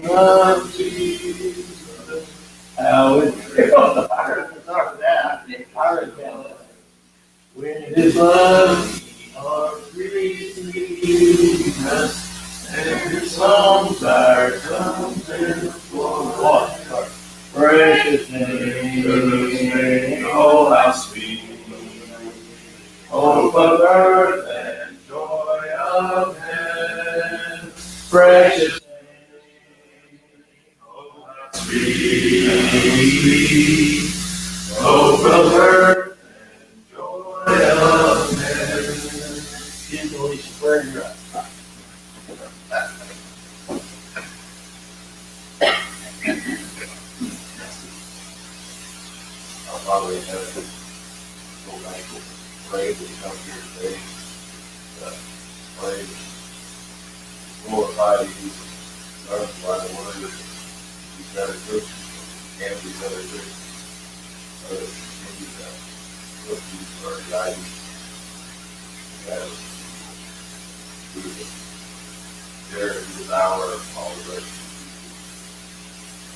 of Jesus, how it feels. I heard that. I heard that. When His love are free to Jesus, and His songs are something for what? Precious name, oh how sweet, hope of earth and joy of heaven, precious name, oh how sweet, hope of earth and joy of heaven. Give Alicia prayer and drive. Our Father in heaven, so thankful, pray that we come here today, pray, glorify you, learn by the word, these other Christians, and these other Christians, continue to look to you for our guidance, guide us through this hour, all the rest of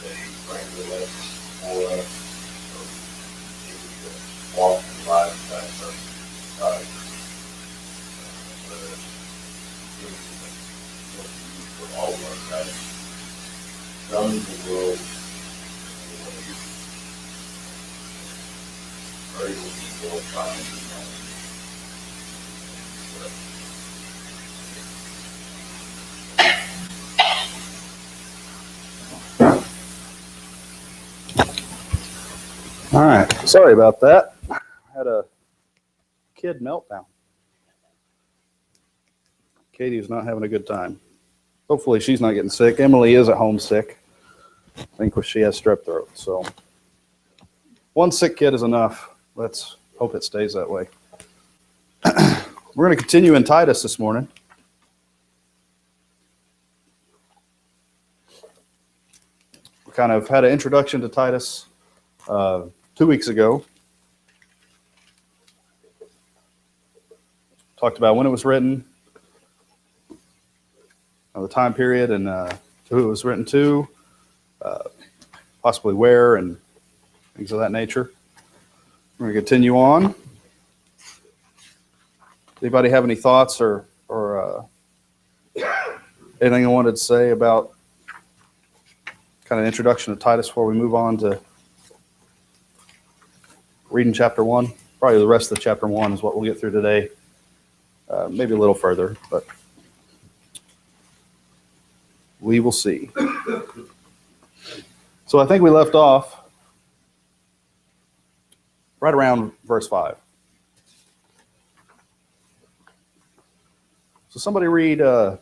the day, bring the lessons for us, so we can walk in the life that God for all of our guidance. Come in the world, pray with people, trying to All right, sorry about that. I had a kid meltdown. Katie's not having a good time. Hopefully she's not getting sick. Emily is at home sick. I think she has strep throat. So one sick kid is enough. Let's hope it stays that way. We're going to continue in Titus this morning. We kind of had an introduction to Titus 2 weeks ago. Talked about when it was written, the time period, and who it was written to, possibly where, and things of that nature. We're going to continue on. Anybody have any thoughts or anything I wanted to say about kind of introduction to Titus before we move on to reading chapter 1? Probably the rest of chapter 1 is what we'll get through today. Maybe a little further, but we will see. So I think we left off right around verse 5. So somebody read, let's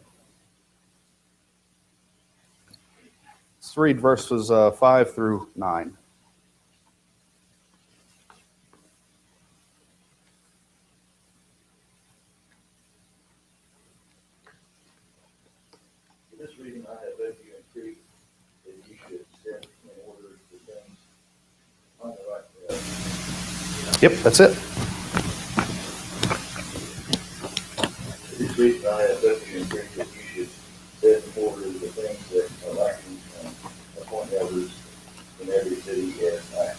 read verses 5 through 9. this reading I have read you in Crete, that you should set in order the things on the right. Yep, that's it. This reading I have read you in Crete, that you should set in order the things that are lacking and appoint elders in every city as I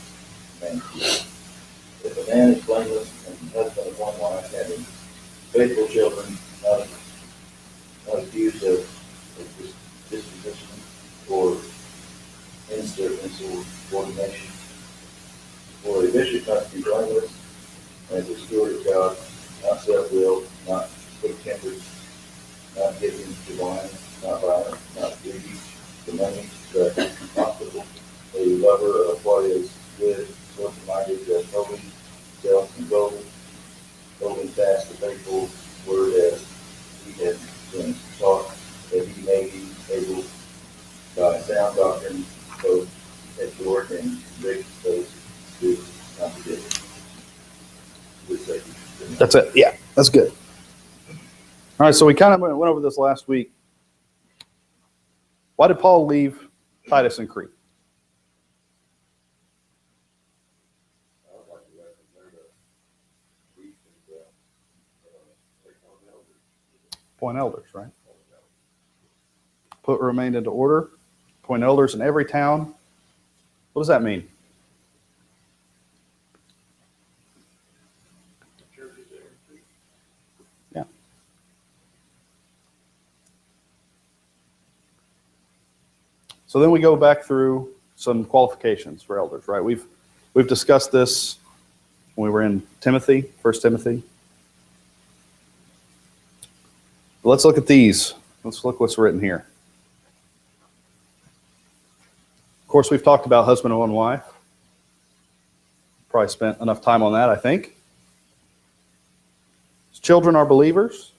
command you. If a man is blameless and husband of one wife, having faithful children, not accused of disposition or insubordination. For a bishop must be blameless as a steward of God, not self-willed, not quick-tempered, not given to wine, not violent, not greedy for money, but hospitable, a lover of what is good, sober-minded, holy, self-controlled, holding fast the faithful word as he has been taught, that he may be able by sound doctrine both exhort and convict those who contradict. That's it. Yeah, that's good. All right, so we kind of went over this last week. Why did Paul leave Titus in Crete? Appoint elders, right? Remained into order. appoint elders in every town. What does that mean? Yeah. So then we go back through some qualifications for elders, right? We've discussed this when we were in Timothy, 1 Timothy. But let's look at these. Let's look what's written here. Of course, we've talked about husband and wife. Probably spent enough time on that, I think. Children are believers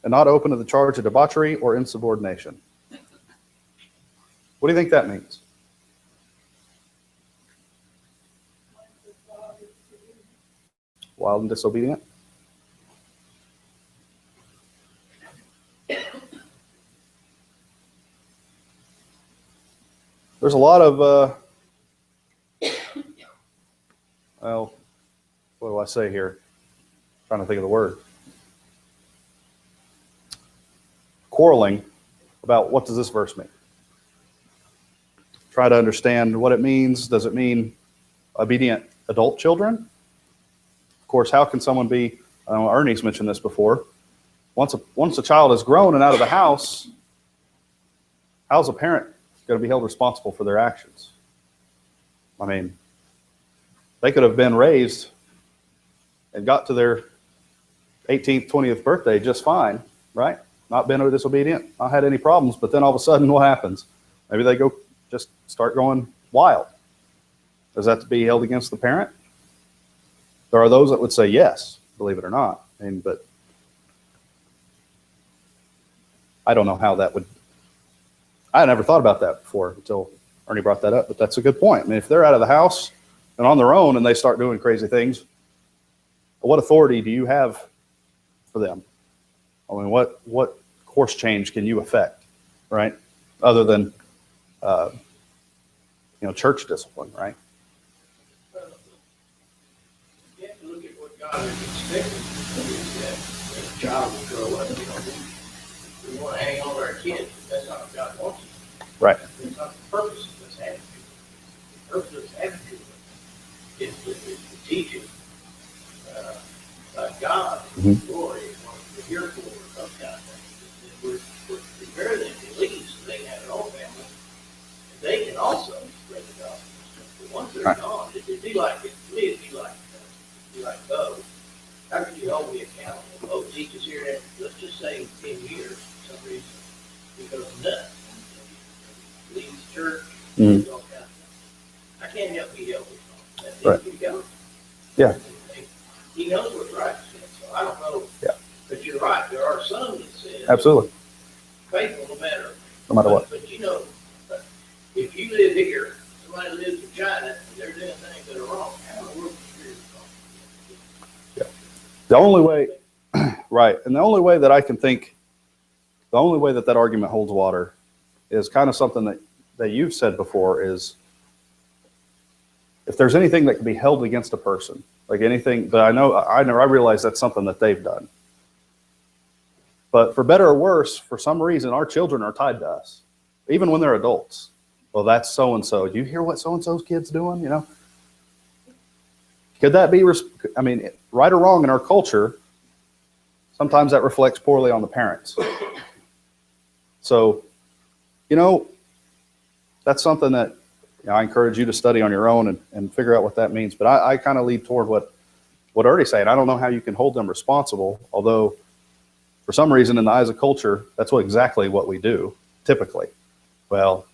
and not open to the charge of debauchery or insubordination. What do you think that means? Wild and disobedient? There's a lot of, well, what do I say here? Trying to think of the word. Quarreling about what does this verse mean? Try to understand what it means. Does it mean obedient adult children? Of course, how can someone be, Ernie's mentioned this before, once a child is grown and out of the house, how's a parent going to be held responsible for their actions? I mean, they could have been raised and got to their 18th, 20th birthday just fine, right? Not been disobedient, not had any problems, but then all of a sudden what happens? Maybe they go just start going wild. Does that have to be held against the parent? There are those that would say yes, believe it or not. I mean, but I don't know how that would, I had never thought about that before until Ernie brought that up, but that's a good point. I mean, if they're out of the house and on their own and they start doing crazy things, what authority do you have for them? I mean, what course change can you affect, right? Other than, church discipline, right? You have to look at what God is expecting. That a child will grow up. We want to hang on to our kids, but that's not what God wants us. Right. That's not the purpose of this attitude. The purpose of this attitude is to teach it about God, His glory, what we're here for, those kind of things. We're preparing them to leave so they can have their own family. And they can also spread the gospel. But once they're gone, it'd be like, oh, how can you hold me accountable? Oh, teach us here, let's just say 10 years for some reason. He goes nuts. Leaves the church, all kinds of stuff. I can't help be helpful. That's Right. it. Go. Yeah. He knows what's right, so I don't know. Yeah. But you're right, there are some that say Absolutely. faithful no matter. No matter what. But if you live here, somebody lives in China, and they're doing things that are wrong, how in the world is your responsibility? The only way, right, and the only way that I can think, the only way that argument holds water is kind of something that you've said before is if there's anything that can be held against a person, like anything, but I realize that's something that they've done. But for better or worse, for some reason, our children are tied to us, even when they're adults. Well, that's so-and-so. Do you hear what so-and-so's kid's doing? Could that be, right or wrong in our culture, sometimes that reflects poorly on the parents. So, that's something that I encourage you to study on your own and figure out what that means. But I kind of lead toward what Ernie's saying. I don't know how you can hold them responsible, although for some reason in the eyes of culture, that's exactly what we do, typically. Well,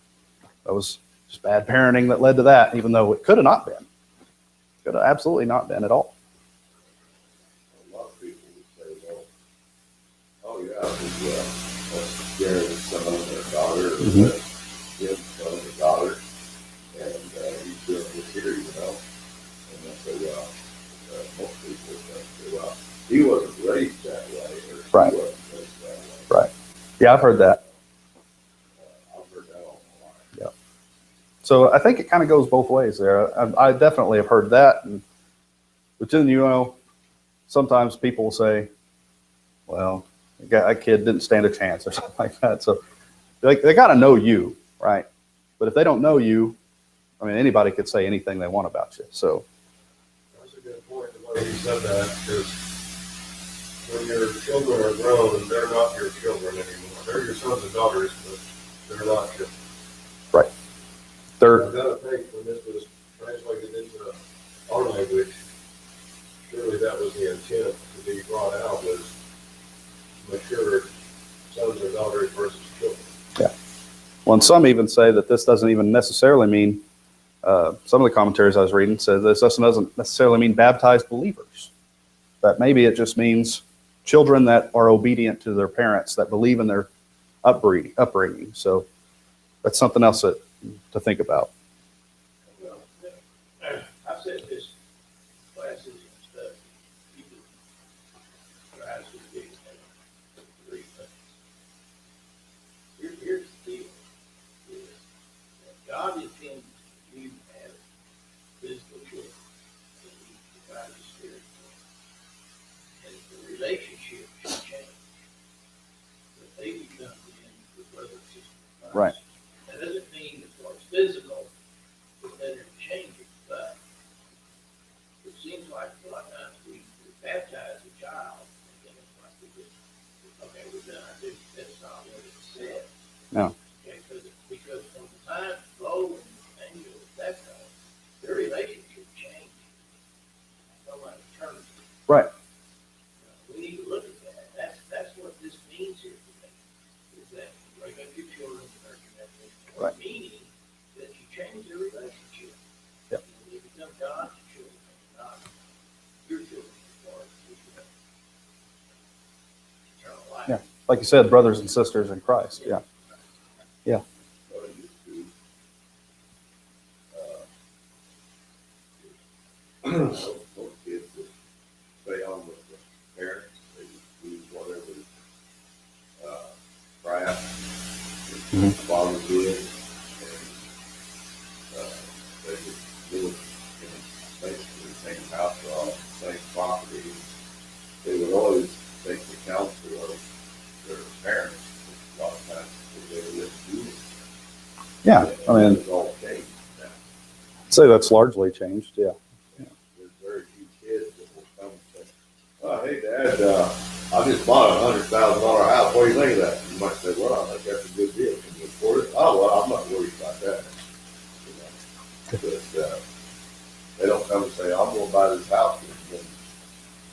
that was just bad parenting that led to that, even though it could have not been. Could have absolutely not been at all. A lot of people would say, well, oh yeah, that's Jared's son or daughter, or his son or daughter, and he's doing this here, And they say, well, most people say, well, he wasn't raised that way, or Right. he wasn't raised that way. Right. Yeah, I've heard that. I've heard that all my life. Yeah. So I think it kind of goes both ways there. I definitely have heard that. But then, sometimes people will say, well, that kid didn't stand a chance or something like that. So they got to know you, right? But if they don't know you, I mean, anybody could say anything they want about you. So That's a good point, the way you said that, because when your children are grown, they're not your children anymore. They're your sons and daughters, but they're not your. right, they're I've got to think when this was translated into our language, surely that was the intent to be brought out, was mature sons and daughters versus children. well, and some even say that this doesn't even necessarily mean. Some of the commentaries I was reading said this doesn't necessarily mean baptized believers. That maybe it just means children that are obedient to their parents, that believe in their upbringing. So that's something else to think about. Well, I've said this classes and stuff, people try to get three things. Here's the deal, is that God intends you to have physical children, and He provides a spirit for them. And the relationship should change. That they become then the brother and sister of Christ. Right. That doesn't mean as far as physical, that they're changing, but it seems like a lot of times we baptize a child, and then it's like we just, okay, we're done. That's not what it said. No. Okay, because from the time Flo and Angel was baptized, their relationship changed. So like eternity. Right. We need to look at that. That's what this means here today. Is that you bring up your children and nurture them, Right. meaning that you change their relationship. Yep. And they become God's children, not your children as far as eternal life. Yeah. Like you said, brothers and sisters in Christ. Yeah. Yeah. So it used to, most kids would stay on with the parents, they would do whatever, craft, Mhm. father did, and, they would live in basically the same house, or on the same property. They would always take the counsel of their parents, a lot of times, because they would live to do it. Yeah. I mean, It's all changed now. I'd say that's largely changed. Yeah. There's very few kids that will come and say, "Oh, hey, Dad, I just bought $100,000 house. What do you think of that?" You might say, "Well, I think that's a good deal. Can you afford it?" "Oh, well, I'm not worried about that." You know, but they don't come and say, "I'm going to buy this house," and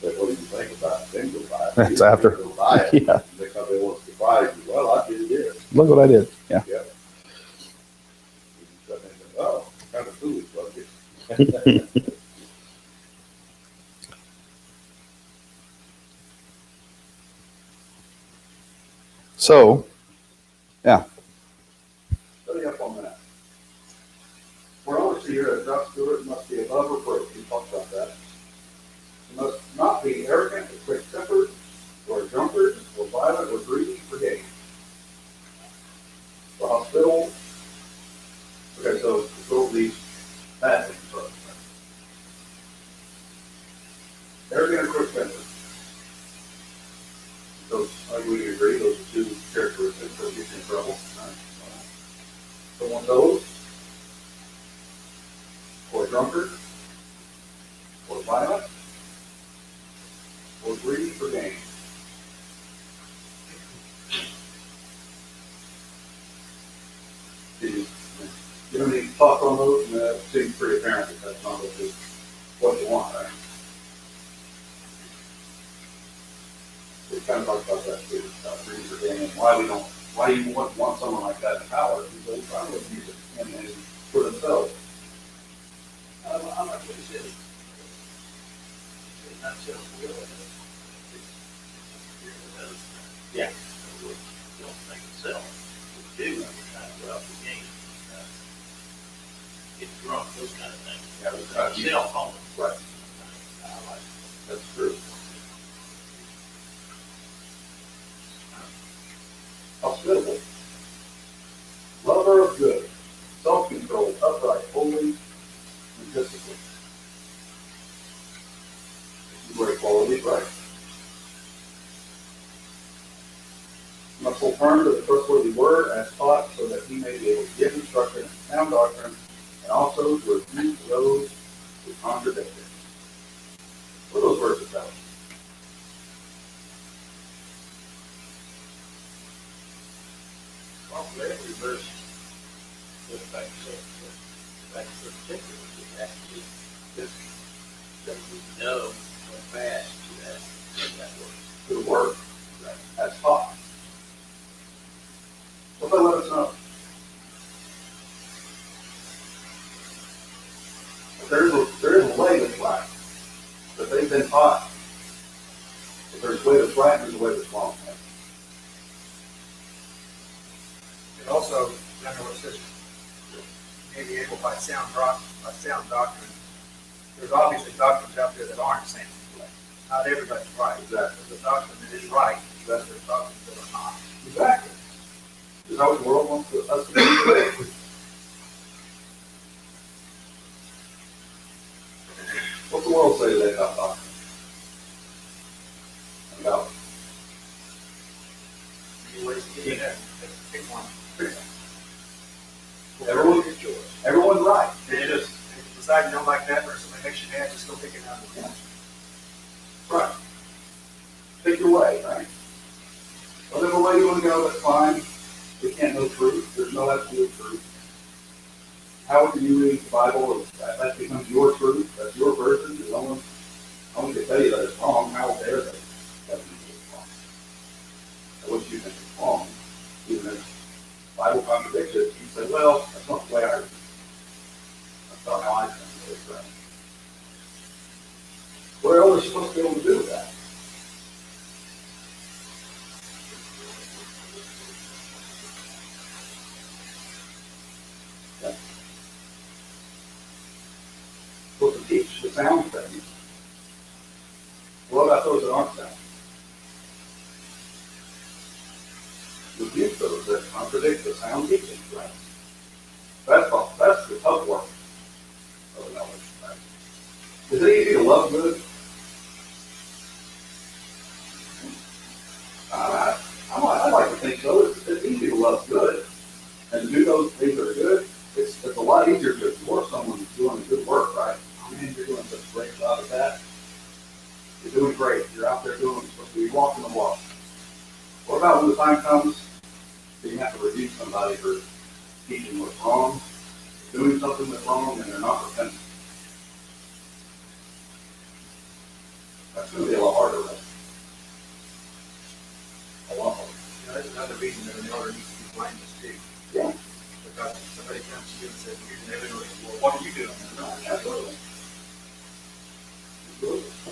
say, "What do you think about it?" Then go buy it. That's after. Go buy it. Yeah. Because they want to surprise you. "Well, I did this." Look what I did. Yeah. Yeah. You sit there and think, "Oh, kind of foolish, wasn't it?" So, yeah. Study up on that. We're obviously here at Doug Stewart, must be above reproach. We talked about that. You must not be arrogant or quick-tempered, or a drunkard, or violent, or greedy for gain. Or hospitable. Okay, so let's go over these bad things first. Arrogant or quick-tempered. Those, I think we can agree, those are two characteristics that get you in trouble. Right? So one of those, or drunkard, or violent, or greedy for gain. You don't need to talk on those, and that seems pretty apparent that that's not what you want, right? We kind of talked about that too, about greedy for gain, and why you want someone like that in power, because they probably would use it and for themselves. I'm not going to say it's not self-will. Yeah. We don't think it's self. We do, we're trying to go out the game. Get drunk, those kind of things. Yeah, we're trying to- Self-owned. Right. I like it. That's true. Hospitable. Lover of good. Self-control, upright, holy, and disciplined. Great qualities, right? Must hold firm to the trustworthy word as taught may be able to give instruction in sound doctrine and also to refute those who contradict it. What are those verses tell us? Well, for every verse, the fact particular is actually just that we know how fast to that word. To the word. That's taught. What they let us know? There is a way that's right. That they've been taught. But there's a way that's right and there's a way that's wrong. And also, remember what it says, may be able by sound doctrine. There's obviously doctrines out there that aren't sound. Not everybody's right. Exactly. There's a doctrine that is right, but there's doctrines that are not. Exactly. Is that what the world wants us to do today? What's the world say today about doctrine? About Many ways to get in there. Pick one. everyone's right. And if you decide you don't like that or somebody makes you mad, just go pick it out. Yeah. Right. Pick your way, right? Whatever way you want to go, that's fine. We can't know truth. There's no absolute truth. How can you read the Bible if that becomes your truth? That's your version. No one can tell you that it's wrong. How dare they? That means it's wrong. And what you think is wrong, even if the Bible contradicts it, you say, well, that's not the way I read it. That's not how I think it's right. What else are we supposed to be able to do with that? Supposed to teach the sound things. What about those that aren't sound? Rebuke those that contradict the sound teaching, right? That's the tough work of an elder, right? Is it easy to love good? I like to think so. It's easy to love good and to do those things that are good. It's a lot easier to ignore someone who's doing good work, right? Oh man, you're doing such a great job at that. You're doing great. You're out there doing what you're supposed to be, walking the walk. What about when the time comes that you have to rebuke somebody for teaching what's wrong, doing something that's wrong, and they're not repentant? That's going to be a lot harder, right? A lot harder. That's another reason that an elder needs to be blameless too. Yeah. Because if somebody comes to you and says, here's an evidence, well, what are you doing? Absolutely.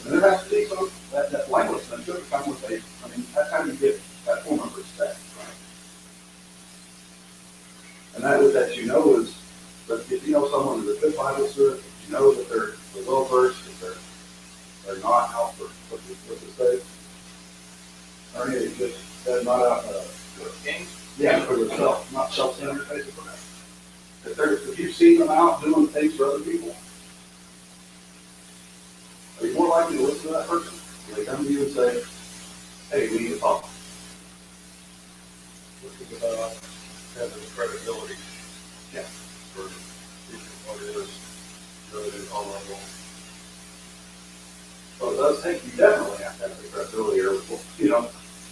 And there has to be some, that blamelessness should come with that's how you get that form of respect, right? And that is that you know is, that if you know someone is a good Bible student, you know that they're well versed, that they're not out for what the sake. Ernie, you just said not out for King? yeah, for themselves, not self-centered, basically. If you see them out doing things for other people, are you more likely to listen to that person? When they come to you and say, hey, we need to talk. This is about having credibility. Yeah. For teaching what it is, really is all I want. So it does take, you definitely have to have the credibility, or,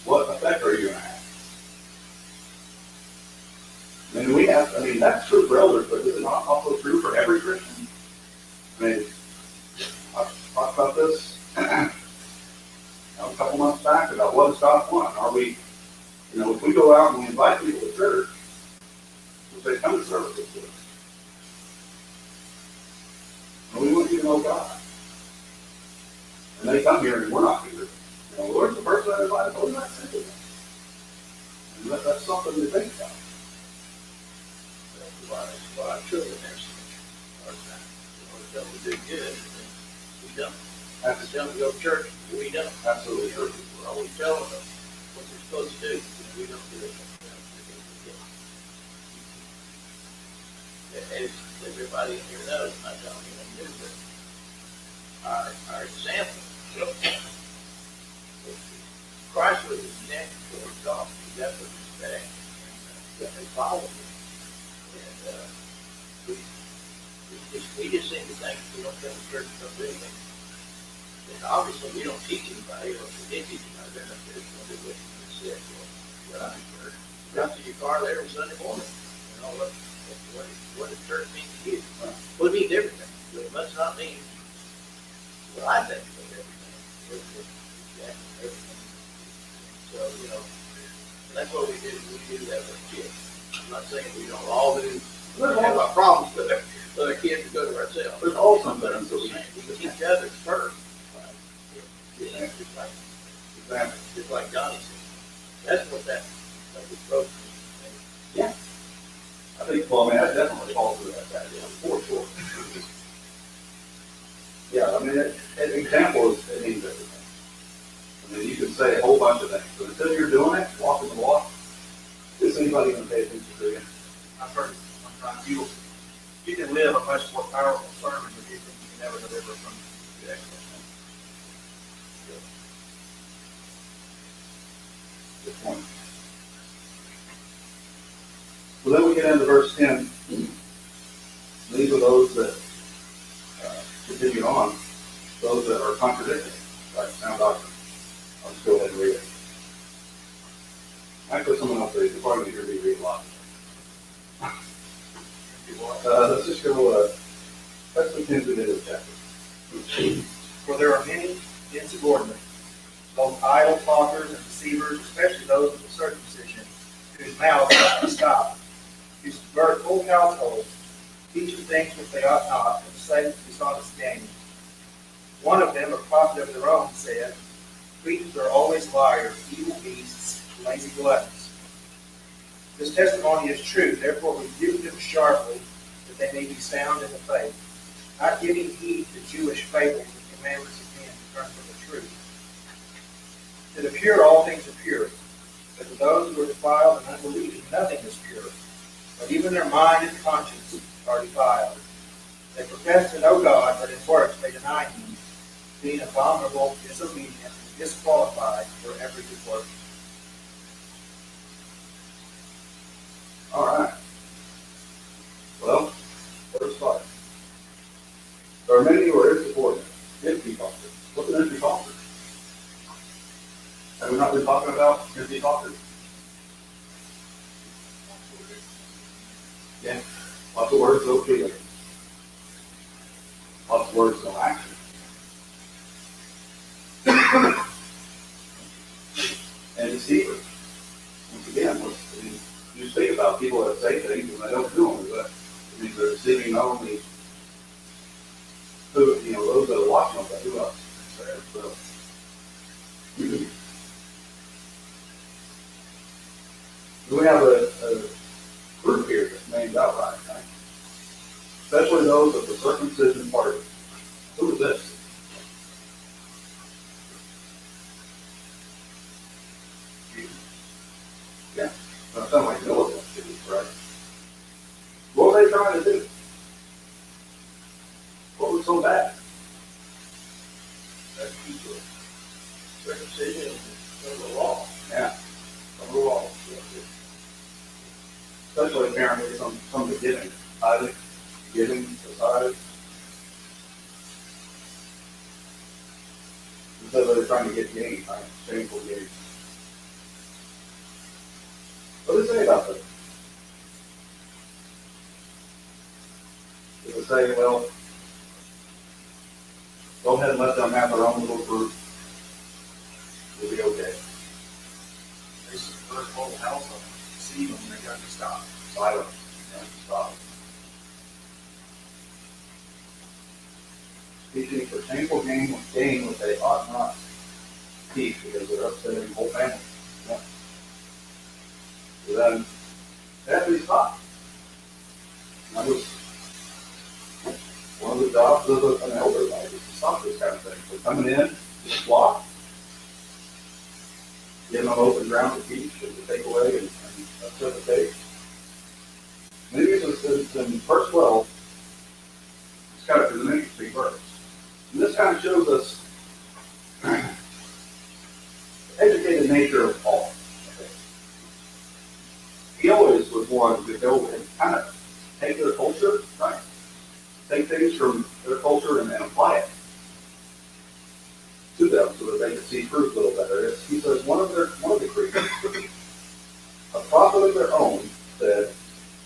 what effect are you going to have? That's true for elders, but is it not also true for every Christian? I've talked about this a couple months back about what does God want. Are we, if we go out and we invite people to church, we say, come to service with us. And we want you to know God. And they come here and we're not here. Lord's the person that invited, we're not sent to them. And that's something to think about. Well, our children have so much hard time. Tell them to do good, and we don't. Have to tell them to go to church, we don't. Absolutely true. We're always telling them what they're supposed to do, and we don't do it. As everybody in here knows, I don't even do that. Our example. Christ was his example towards God. He got the respect, and they followed him. And, we just seem to think we don't come to church to do anything. And obviously, we don't teach anybody, or if we did teach anybody, they're not good, when they're with you, sick, or what I heard. Run to your car there on Sunday morning, you know, what does church mean to you? Well, it means everything, but it must not mean what I think it means everything. Exactly everything. So, you know, that's what we do that with kids. I'm not saying we don't all do, we have our problems with our kids to go to ourselves. There's also But I'm things just that saying, we teach others first. we, example, Just like Donnie said. That's what that approach is. I think, well, I mean, that definitely falls through that, for sure. Yeah, I mean, an example is, it means everything. I mean, you can say a whole bunch of things, but until you're doing it, walking the walk, is anybody going to pay attention to you? I've heard it sometimes, you can live a much more powerful sermon if you think you can never deliver from the excellence. Good point. Well, then we get into verse 10. These are those that continue on, those that are contradicting, like sound doctrine. I'll just go ahead and read it. Actually, someone else read it. You're probably going to hear me read a lot. Let's just go, let's begin to the chapter. For there are many insubordinate, both idle talkers and deceivers, especially those of the circumcision, whose mouths must be stopped, who subvert whole households, teaching things which they ought not, for the sake of dishonest gain. One of them, a prophet of their own, said, Cretans are always liars, evil beasts, lazy gluttons. This testimony is true, therefore rebuke them sharply, that they may be sound in the faith, not giving heed to Jewish fables and commandments of men to turn from the truth. To the pure all things are pure, but to those who are defiled and unbelieving nothing is pure, but even their mind and conscience are defiled. They profess to know God, but in works they deny Him, being abominable, disobedient, and disqualified for every good work. All right. Well, verse 5. There are many who are insubordinate, empty talkers. What's an empty talker? Have we not been talking about empty talkers? Yeah. Lots of words, no feeling. Lots of words, no action. And deceivers. Once again, you speak about people that say things and they don't do them, but it means they're deceiving not only who, those that are watching them, but who else? So, we have a group here that's named outright, right? Especially those of the circumcision party. Who is this? Yeah. That sounds like militant cities, right? What were they trying to do? What was so bad? That's people. Circumcision is the law. Yeah. Some of the law. Especially apparently some of the giving. Tithing, giving, society. Instead of they're trying to get gain, right? Shameful gain. What does it say about this? Does it say, well, go ahead and let them have their own little group? It'll be okay. They subvert whole household, deceive them, they got to stop. Silent. And stop. Teaching for shameful gain which they ought not to teach because they're upsetting the whole family. Yeah. So then, they have to be stopped. That was one of the jobs of an elder, like, is to stop this kind of thing. They're coming in to the flock, giving them open ground to teach and to take away and upset the faith. Maybe it's in verse 12. It's kind of an interesting verse. And this kind of shows us the educated nature of Paul. He always was one to go and kind of take their culture, right? Take things from their culture and then apply it to them so that they can see truth a little better. He says one of the creatures, a prophet of their own, said,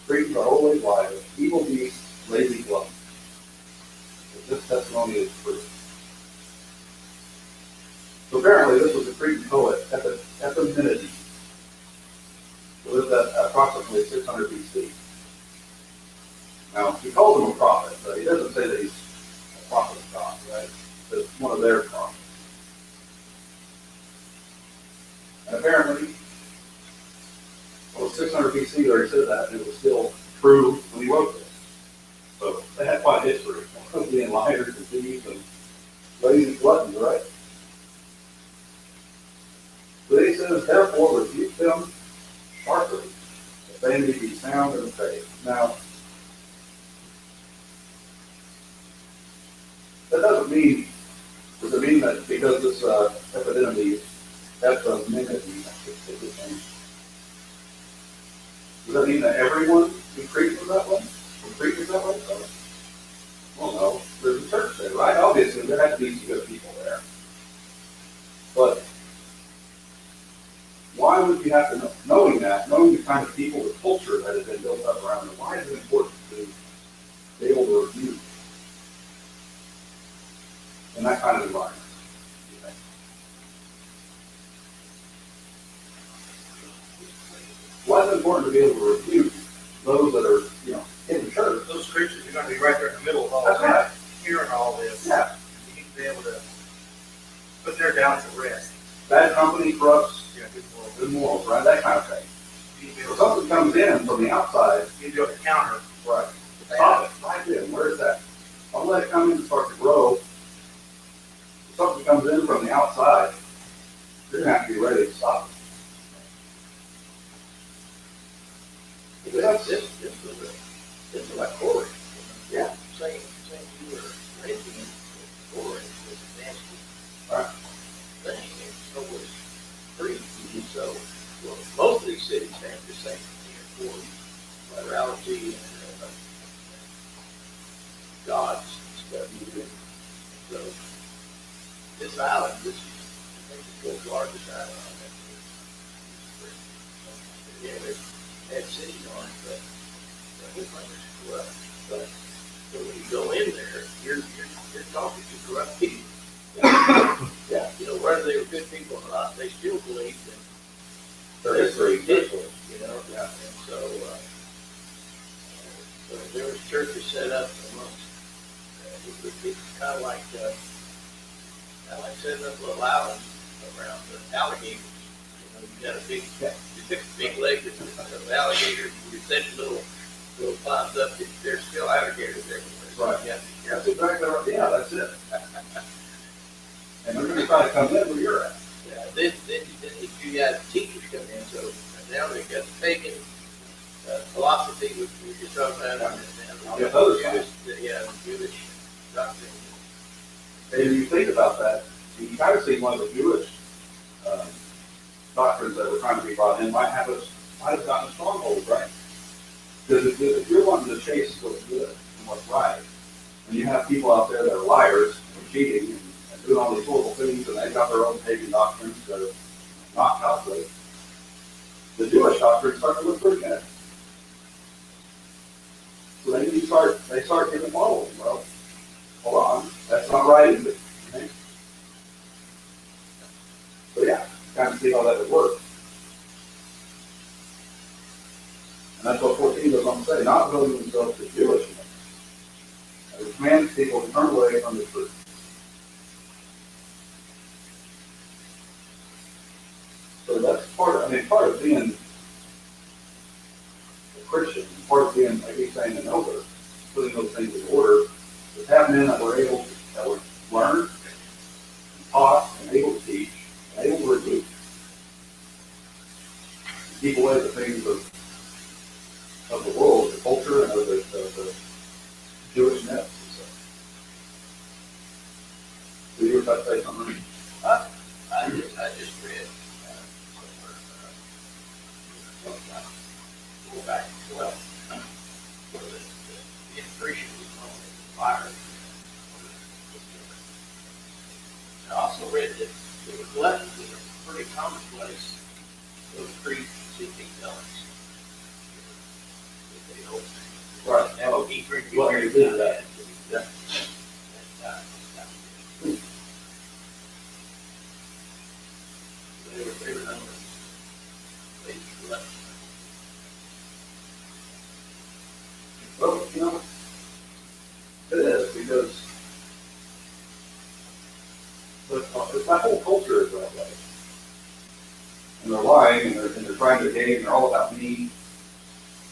"Cretans are always liars, evil beasts, lazy gluttons." This testimony is true. So apparently this was a Cretan poet, Epimenides, who lived at approximately 600 BC. Now, he calls him a prophet, but he doesn't say that he's a prophet of God, right? It's one of their prophets. And apparently, well, 600 BC, where he said that, it was still true when he wrote this. So they had quite a history of being liars and thieves and lazy gluttons, right? But he says, therefore, rebuke them sharply, that they may be sound in the faith. Now, that doesn't mean, does it mean that because this Epimenides, does that mean that everyone in Crete was that way? In Crete was that way? Well, no. There's a church there, right? Obviously, there had to be some good people there. But why would you have to know, knowing the kind of people, the culture that has been built up around them, why is it important to be able to review in that kind of environment? Why is it important to be able to review those that are, in the church? Those creatures are gonna be right there in the middle of all That's that, right. hearing all this. Yeah. You need to be able to put their doubts at rest. Bad company corrupts Yeah, good world. good morals, right? That kind of thing. You need to be So able something comes in from the outside, to, you need to be able to counter. right? Stop it, right there. Where is that? Don't let it come in and start to grow. If something comes in from the outside, you're gonna have to be ready to stop it. This was like Corey. Yeah. Saying you were Corinthian, Corey was a nasty Right. thing, and so was Crete. And so, well, most of these cities have the same thing for morality and gods and stuff. So, this island, I think it's the largest island on that. Yeah, they had cities on it, but the whole thing is corrupt. But so when you go in there, you're talking to corrupt people. Yeah. Whether they were good people or not, they still believed in Their history. Yeah. Yeah. And so, so there was churches set up amongst, it's kind of like setting up little islands around the alligators. You got a big lake of alligators, you set little ponds up, there's still alligators everywhere. Right. Yeah. That's exactly right. Yeah, that's it. And they're gonna try to come in where you're at. Yeah, then if you got teachers come in, so now they've got the pagan philosophy, which you're talking about, and Yeah, those the Jewish doctrine. And if you think about that, you kind of see one of the Jewish doctrines that were trying to be brought in might have gotten a stronghold, right? Because if you're wanting to chase what's good and what's right, and you have people out there that are liars and cheating and doing all these horrible things, and they've got their own pagan doctrines that are not godly, the Jewish doctrines start to look pretty good. So then they start getting following. Well, hold on, that's not right, is it? Okay. So yeah, kind of see how that would work. And that's what 14 goes on to say, not devoting themselves to Jewishness. It commands people to turn away from the truth. So that's part of being a Christian, part of being, like he's saying, an elder, putting those things in order, is having men that were learn, and taught, and able to teach, and able to rebuke. Keep away the things of the world, the culture, and of the Jewish myths. So you were about to say something? I just read somewhere, go back, well, in Christian, we call it fire. I also read that there was gluttons that are pretty commonplace. Those priests seeking nuts. If they don't. Right. Now, he drinks. Well, you do that. Yeah. They were known as ladies gluttons. Well, it is, because that whole culture is that way. And they're lying, and they're trying to gain, and they're all about me.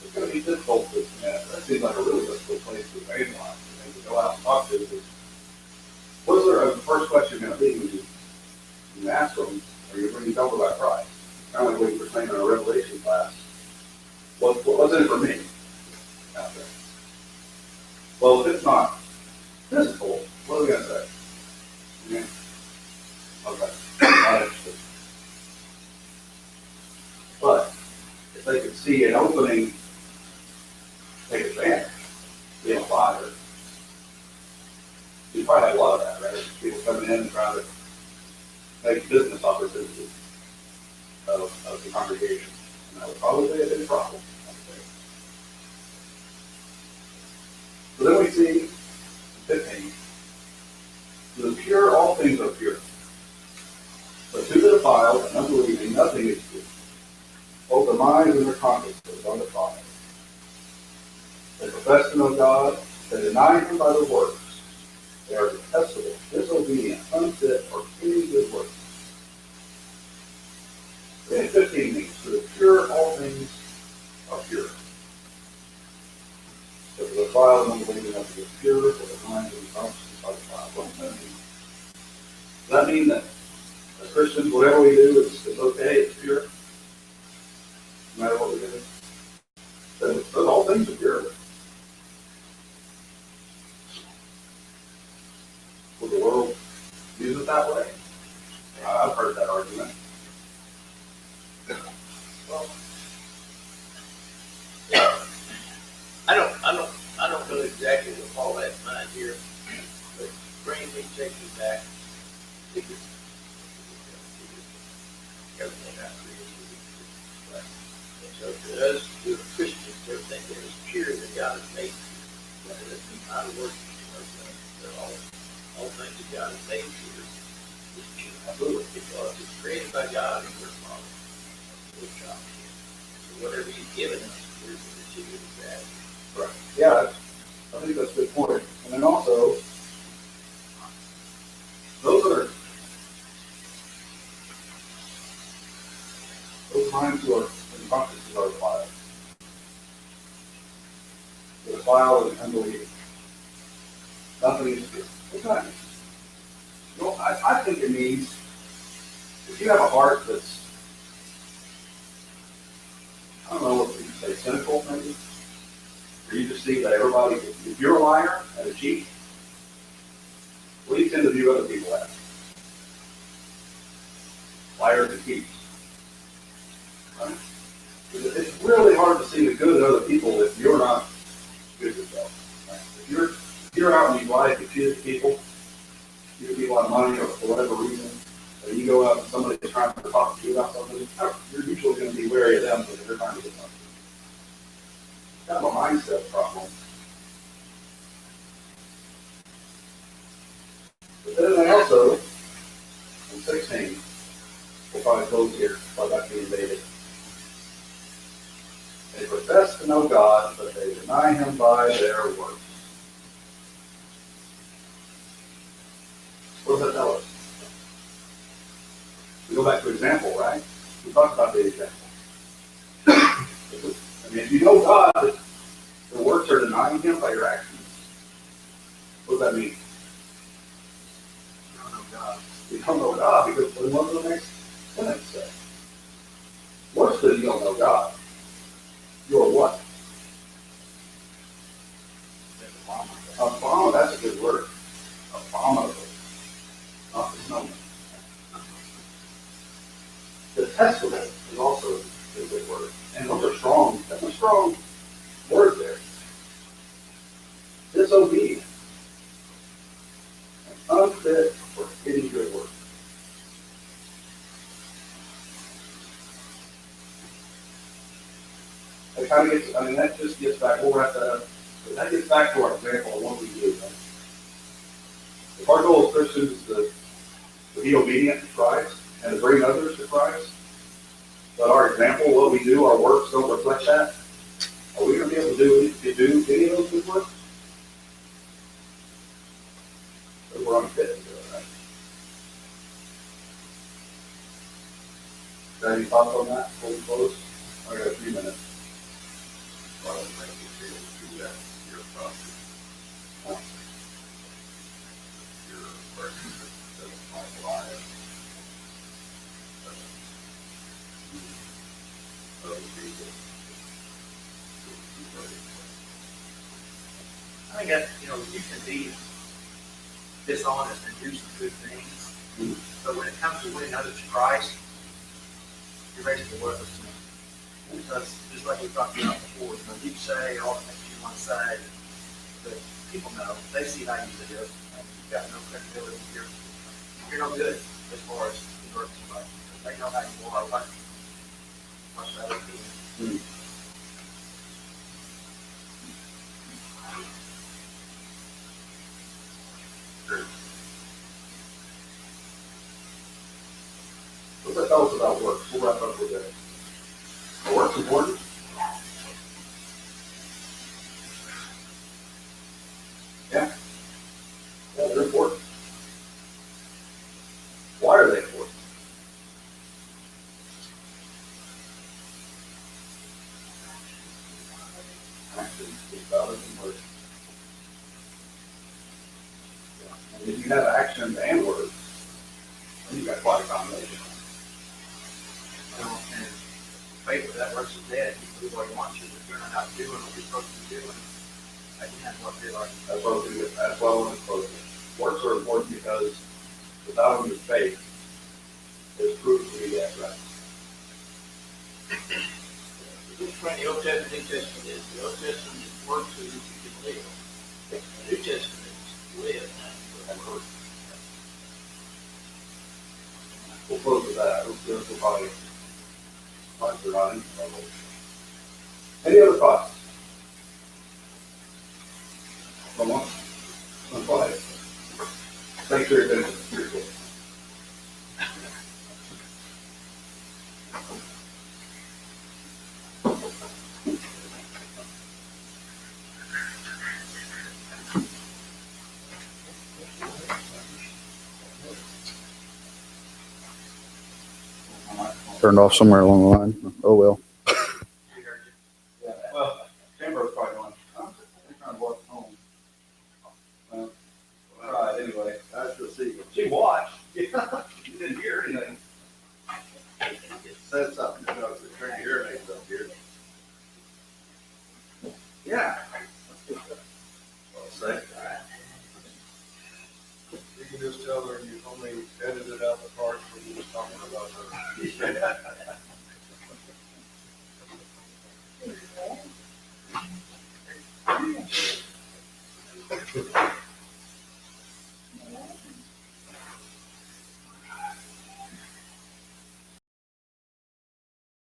It's gonna be difficult to, that seems like a really difficult place to evangelize, and to go out and talk to, because what is their first question gonna be when you ask them, or you bring them about Christ? Kind of like what you were saying in our Revelation class. What's in it for me out there? Well, if it's not physical, what are we going to say? Yeah. Okay. Not interested. But if they could see an opening, take advantage, be on fire, you probably have a lot of that, right? People coming in and trying to make business opportunities of the congregation. And that would probably be a big problem. So then we see 15. To the pure, all things are pure. But to the defiled and unbelieving, nothing is pure. Both their minds and their consciences are defiled. They profess to know God, they deny Him by their works. They are detestable, disobedient, unfit for any good work. Then 15 means, to the pure, all things are pure. But the defiled and unbelieving have to be pure, for the minds and the consciences are defiled. What does that mean? Does that mean that as Christians, whatever we do is okay, it's pure? No matter what we do? Then all things are pure. Would the world use it that way? I've heard that argument. Well, I don't know exactly what Paul had in mind here, but bring me, take me back. Everything I created. And so to us, who are Christians, everything that is pure that God has made, whether it be out of work, all things that God has made pure is pure. Absolutely. Because it's created by God and we're following. So whatever He's given us, we're to receive it as that. Right. Yeah, I think that's a good point. And then also, those minds who are in consciousness are defiled. The defiled and unbelieving. Nothing is pure. What's that mean? Well, I think it means if you have a heart that's, I don't know what you say, cynical maybe, or you just see that everybody, if you're a liar and a cheat, what do you tend to view other people as? Liars and cheats. Right? It's really hard to see the good in other people if you're not good yourself. Right? If you're out and you lie, if you cheat people out of money or for whatever reason, or you go out and somebody's trying to talk to you about something, you're usually going to be wary of them because they're trying to get something. It's kind of a mindset problem. But then they also, in 16, we'll probably close here, while that's being invaded. They profess to know God, but they deny Him by their works. What does that tell us? We go back to example, right? We talked about the example. I mean, if you know God, the works are denying Him by your actions. What does that mean? You don't know God. You don't know God because what does the next sentence say? Worse than you don't know God. You're what? Abominable. That's a good word. Abominable. Not disowning. Detestable is also a good word. And those are strong. That's a strong word there. disobedient, and unfit for any good work. It kind of gets, I mean, that just gets back, we'll wrap that up, but that gets back to our example of what we do. Right? If our goal as Christians is to be obedient to Christ and to bring others to Christ, but our example, what we do, our works don't reflect that, are we going to be able to do any of those good works? Because we're unfit to do it, right? Got any thoughts on that before we close? I got a few minutes. I don't think you feel do that in your process. You're a person that doesn't like lies. Other people. I think that, you know, you can be dishonest and do some good things, but when it comes to winning others to Christ, you're basically worthless to me. Because just like we talked about before, you know, you say all the things you want to say, but people know, they see how you do it, and you've got no credibility. You're no good as far as converting somebody. They know how you are, what's that other people. What's that tell us about work? We'll wrap up with that. Are work's important? Yeah. Yeah, they're important. Why are they important? Actions speak louder than words. Yeah. And if you have actions and words, then you've got quite a combination. And faith with that versus dead, you do what you want to, but you're not doing what you're supposed to be doing. Again, what they are. That's what we do. That's why we're close. Works are important because without them, your faith is proven to be that right. Which one, the Old Testament, New Testament is? The Old Testament is works so that you can live. The New Testament is live and work. We'll close with that. We'll probably running. Any other thoughts? Someone? I'm quiet. Thanks for your attention. Appreciate it. Turned off somewhere along the line. Oh, well. Yeah, well, Chamber's probably going, I'm trying to walk home. Well, all right, anyway, that's the secret. She watched. You didn't hear anything. Said something, you know, turn your ear up here. Yeah.